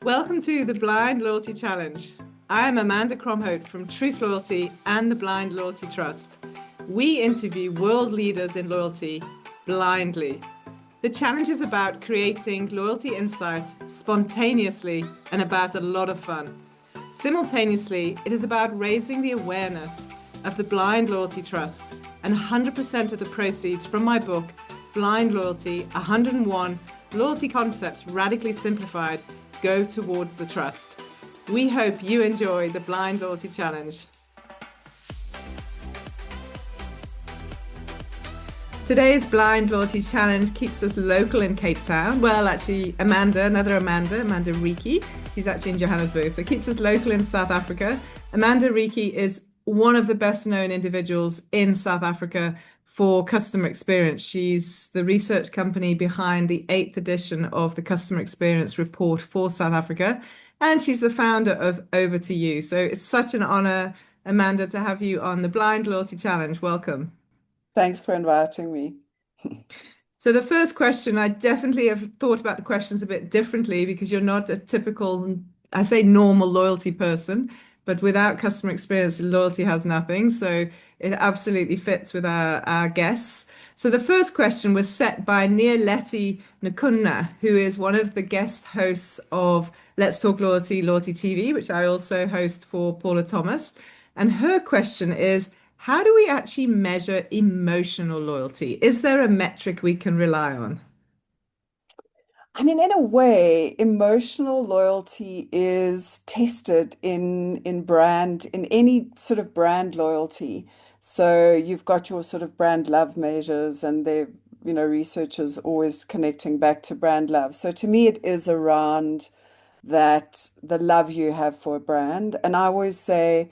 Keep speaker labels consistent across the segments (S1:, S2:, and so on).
S1: Welcome to the Blind Loyalty Challenge. I am Amanda Cromhote from Truth Loyalty and the Blind Loyalty Trust. We interview world leaders in loyalty blindly. The challenge is about creating loyalty insight spontaneously and about a lot of fun. Simultaneously, it is about raising the awareness of the Blind Loyalty Trust, and 100% of the proceeds from my book, Blind Loyalty 101 Loyalty Concepts Radically Simplified, go towards the trust. We hope you enjoy the Blind Loyalty Challenge. Today's Blind Loyalty Challenge keeps us local in Cape Town. Well, actually, another Amanda Reekie. She's actually in Johannesburg, so it keeps us local in South Africa. Amanda Reekie is one of the best known individuals in South Africa for customer experience. She's the research company behind the 8th edition of the Customer Experience Report for South Africa, and she's the founder of Over to You. So it's such an honor, Amanda, to have you on the Blind Loyalty Challenge. Welcome.
S2: Thanks for inviting me.
S1: So the first question, I definitely have thought about the questions a bit differently because you're not a typical, I say normal loyalty person, but without customer experience, loyalty has nothing. So it absolutely fits with our guests. So the first question was set by Letty Nkuna, who is one of the guest hosts of Let's Talk Loyalty, Loyalty TV, which I also host for Paula Thomas. And her question is, how do we actually measure emotional loyalty? Is there a metric we can rely on?
S2: I mean, in a way, emotional loyalty is tested in any sort of brand loyalty. So you've got your sort of brand love measures, and researchers always connecting back to brand love. So to me, it is around that the love you have for a brand. And I always say,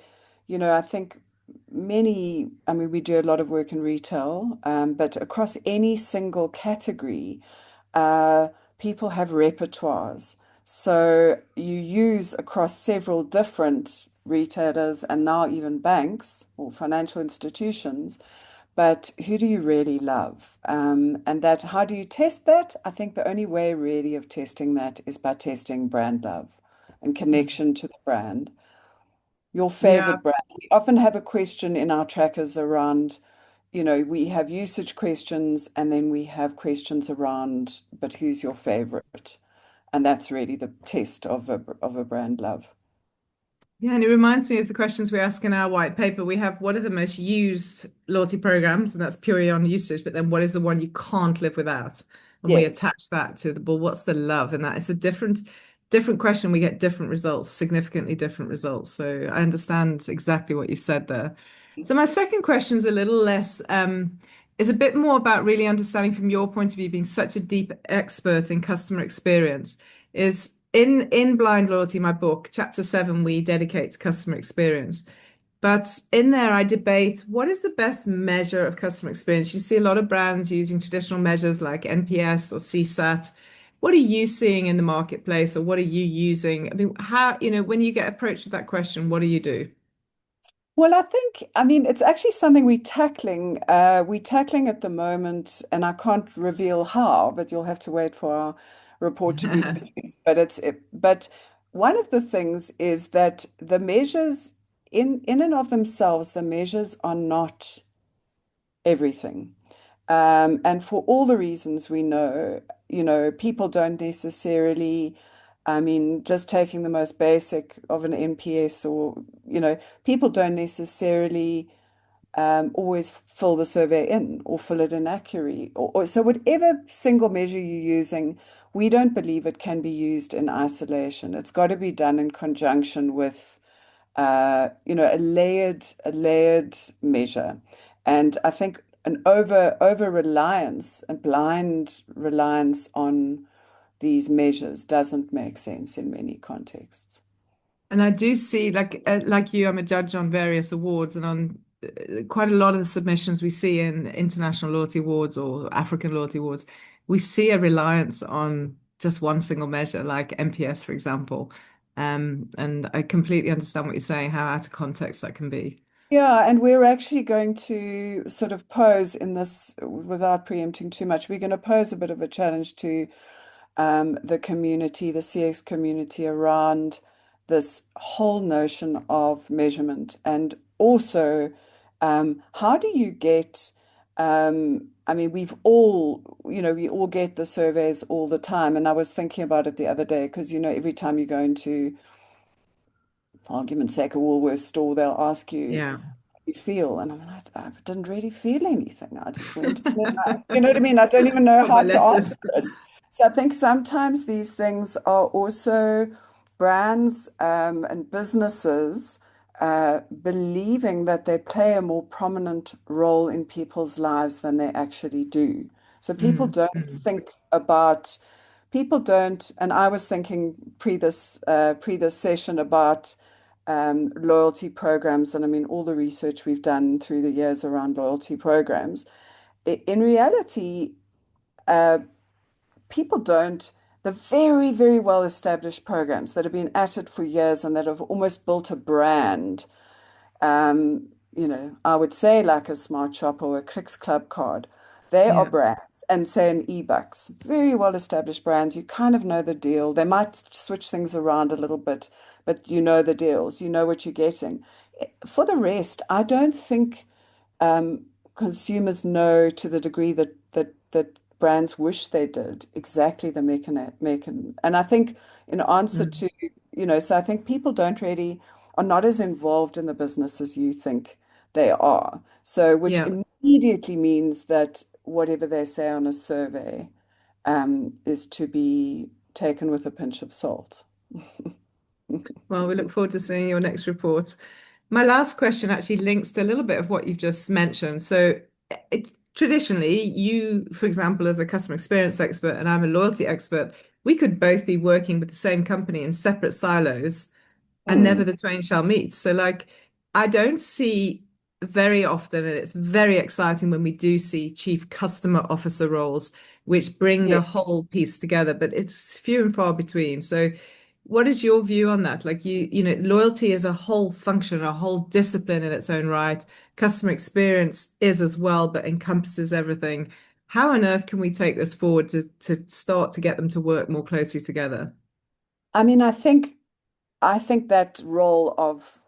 S2: I think I mean, we do a lot of work in retail, but across any single category, uh, people have repertoires. So you use across several different retailers and now even banks or financial institutions, but who do you really love? And that, how do you test that? I think the only way really of testing that is by testing brand love and connection to the brand. Your
S1: Yeah.
S2: favorite brand. We often have a question in our trackers around, we have usage questions and then we have questions around, but who's your favorite? And that's really the test of a brand love.
S1: Yeah, and it reminds me of the questions we ask in our white paper. We have what are the most used loyalty programs, and that's purely on usage, but then what is the one you can't live without? And we
S2: Yes.
S1: attach that to the, well, what's the love? And that it's a different question. We get different results, significantly different results. So I understand exactly what you said there. So my second question is a little less, is a bit more about really understanding from your point of view, being such a deep expert in customer experience, is in Blind Loyalty, my book, chapter 7, we dedicate to customer experience. But in there, I debate what is the best measure of customer experience. You see a lot of brands using traditional measures like NPS or CSAT. What are you seeing in the marketplace, or what are you using? I mean, how, when you get approached with that question, what do you do?
S2: Well, I mean, it's actually something we're tackling at the moment, and I can't reveal how, but you'll have to wait for our report to be produced. But one of the things is that the measures in and of themselves, the measures are not everything. And for all the reasons we know, people don't necessarily, I mean, just taking the most basic of an NPS or, people don't necessarily always fill the survey in or fill it in accurately. So whatever single measure you're using, we don't believe it can be used in isolation. It's got to be done in conjunction with a layered measure. And I think an over reliance, a blind reliance on these measures doesn't make sense in many contexts.
S1: And I do see, like you, I'm a judge on various awards, and on quite a lot of the submissions we see in international loyalty awards or African loyalty awards, we see a reliance on just one single measure, like NPS, for example. And I completely understand what you're saying, how out of context that can be.
S2: Yeah, and we're actually going to sort of pose in this, without preempting too much, we're going to pose a bit of a challenge to the community, the CX community around this whole notion of measurement and also how do you get I mean, we've all, we all get the surveys all the time. And I was thinking about it the other day because, every time you go into, for argument's sake, a Woolworths store, they'll ask you
S1: Yeah.
S2: you feel? And I'm like, I didn't really feel anything. I just went in and you know what I mean? I don't even know
S1: Got
S2: how
S1: my
S2: to
S1: letters.
S2: answer it. So I think sometimes these things are also brands and businesses believing that they play a more prominent role in people's lives than they actually do. So
S1: Mm, mm.
S2: people don't, and I was thinking pre this session about loyalty programs, and I mean all the research we've done through the years around loyalty programs. In reality, uh, people don't. The very, very well established programs that have been at it for years and that have almost built a brand I would say like a Smart Shop or a Clicks Club card. They are
S1: Yeah.
S2: brands, and say an eBucks, very well established brands. You kind of know the deal. They might switch things around a little bit, but you know the deals. You know what you're getting. For the rest, I don't think um, consumers know to the degree that brands wish they did exactly the mechan. And I think in answer
S1: Mm.
S2: to, so I think people don't really are not as involved in the business as you think they are. So, which
S1: Yeah.
S2: immediately means that whatever they say on a survey is to be taken with a pinch of salt.
S1: Well, we look forward to seeing your next report. My last question actually links to a little bit of what you've just mentioned. So, it's traditionally you, for example, as a customer experience expert and I'm a loyalty expert, we could both be working with the same company in separate silos and never
S2: Mm,
S1: the twain shall meet. So, like, I don't see very often, and it's very exciting when we do see chief customer officer roles, which bring the
S2: yes.
S1: whole piece together, but it's few and far between. So, what is your view on that? Like, loyalty is a whole function, a whole discipline in its own right. Customer experience is as well, but encompasses everything. How on earth can we take this forward to start to get them to work more closely together?
S2: I mean, I think that role of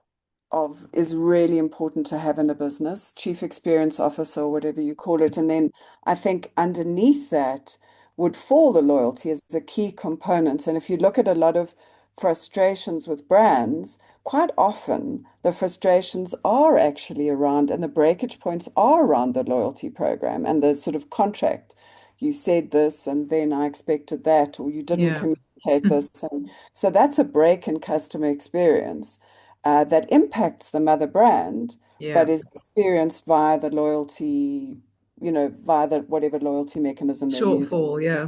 S2: is really important to have in a business, chief experience officer or whatever you call it. And then I think underneath that would fall the loyalty as a key component. And if you look at a lot of frustrations with brands, quite often the frustrations are actually around, and the breakage points are around the loyalty program and the sort of contract. You said this, and then I expected that, or you didn't
S1: Yeah.
S2: communicate this. And so that's a break in customer experience that impacts the mother brand, but
S1: Yeah.
S2: is experienced via the loyalty, via the whatever loyalty mechanism they're using.
S1: Shortfall, yeah.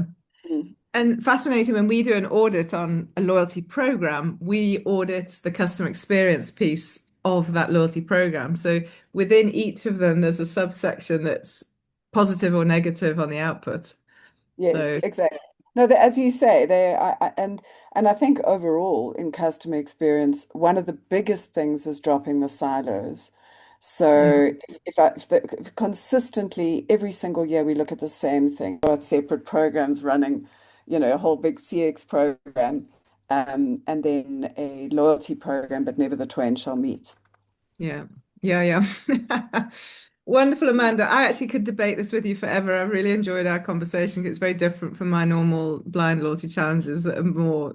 S2: Mm.
S1: And fascinating, when we do an audit on a loyalty program, we audit the customer experience piece of that loyalty program. So within each of them, there's a subsection that's positive or negative on the output.
S2: Yes,
S1: So
S2: exactly. No, as you say, and I think overall in customer experience, one of the biggest things is dropping the silos.
S1: yeah,
S2: So if consistently every single year we look at the same thing, got separate programs running, a whole big CX program, and then a loyalty program, but never the twain shall meet.
S1: yeah, yeah. Wonderful, Amanda. I actually could debate this with you forever. I really enjoyed our conversation. It's very different from my normal blind loyalty challenges that are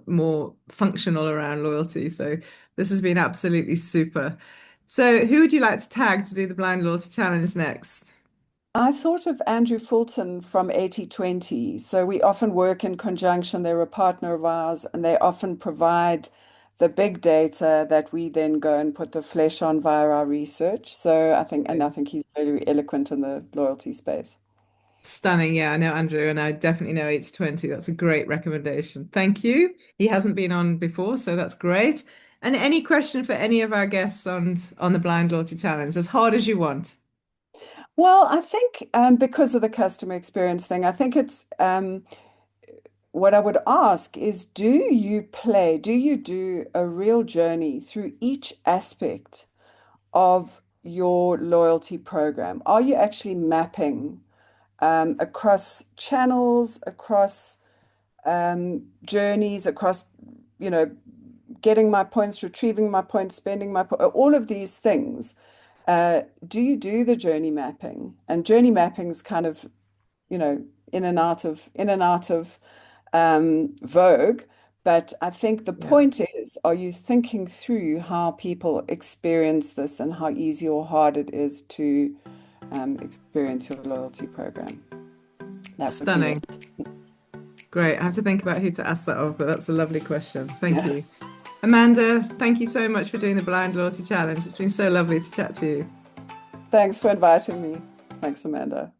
S1: more functional around loyalty. So this has been absolutely super. So who would you like to tag to do the blind loyalty challenge next?
S2: I thought of Andrew Fulton from 80/20. So we often work in conjunction. They're a partner of ours, and they often provide the big data that we then go and put the flesh on via our research. So I think he's very eloquent in the loyalty space.
S1: Stunning. Yeah, I know Andrew, and I definitely know 80/20. That's a great recommendation. Thank you. He hasn't been on before, so that's great. And any question for any of our guests on the blind loyalty challenge, as hard as you want.
S2: Well, I think because of the customer experience thing, I think it's what I would ask is, do you do a real journey through each aspect of your loyalty program? Are you actually mapping across channels, across journeys across, you know, getting my points, retrieving my points, spending my po all of these things. Do you do the journey mapping? And journey mapping is kind of, you know, in and out of vogue. But I think the
S1: Yeah.
S2: point is, are you thinking through how people experience this and how easy or hard it is to experience your loyalty program? That would be
S1: Stunning.
S2: it.
S1: Great. I have to think about who to ask that of, but that's a lovely question. Thank
S2: Yeah.
S1: you. Amanda, thank you so much for doing the Blind Loyalty Challenge. It's been so lovely to chat to you.
S2: Thanks for inviting me. Thanks, Amanda.